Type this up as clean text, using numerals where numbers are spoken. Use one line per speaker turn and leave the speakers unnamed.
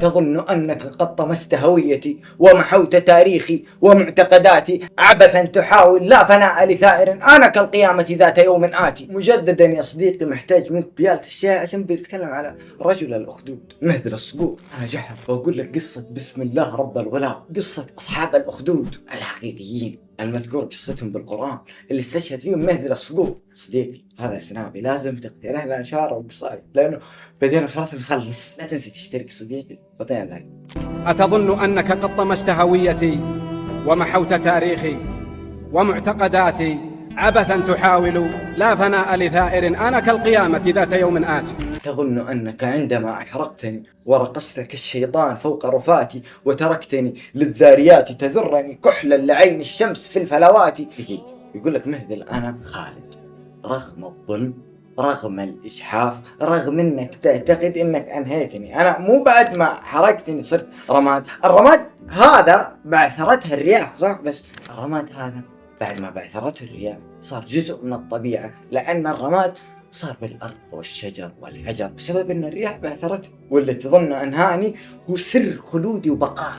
تظن أنك قد طمست هويتي ومحوت تاريخي ومعتقداتي عبثا تحاول لا فناء لثائر أنا كالقيامة ذات يوم آتي. مجددا يا صديقي محتاج منك بيالة الشيء عشان بنتكلم على رجل الأخدود مهذل الصقور. أنا جحر وأقول لك قصة بسم الله رب الغلام، قصة أصحاب الأخدود الحقيقيين المذكور قصتهم بالقرآن اللي استشهد فيهم مهذل الصقور. صديقي هذا سنابي لازم تقترح له إشارة وقصايد لأنه بدينا خلاص نخلص. لا تنسى تشترك صديقي وطيع لايك.
أتظن أنك قد طمست هويتي ومحوت تاريخي ومعتقداتي عبثا تحاول لا فناء لثائر أنا كالقيامة ذات يوم آتي.
تظن أنك عندما أحرقتني ورقصت كالشيطان فوق رفاتي وتركتني للذاريات تذرني كحلا لعين الشمس في الفلوات. دقيقة، يقول لك مهذل أنا خالد رغم الظلم رغم الإجحاف رغم أنك تعتقد أنك أنهيتني. أنا مو بعد ما حرقتني صرت رماد. الرماد هذا بعثرتها الرياح صح، بس الرماد هذا بعد ما بعثرته الرياح صار جزء من الطبيعة، لأن الرماد صار بالأرض والشجر والحجر بسبب أن الرياح بعثرته. واللي تظن أنهاني هو سر خلودي وبقائي.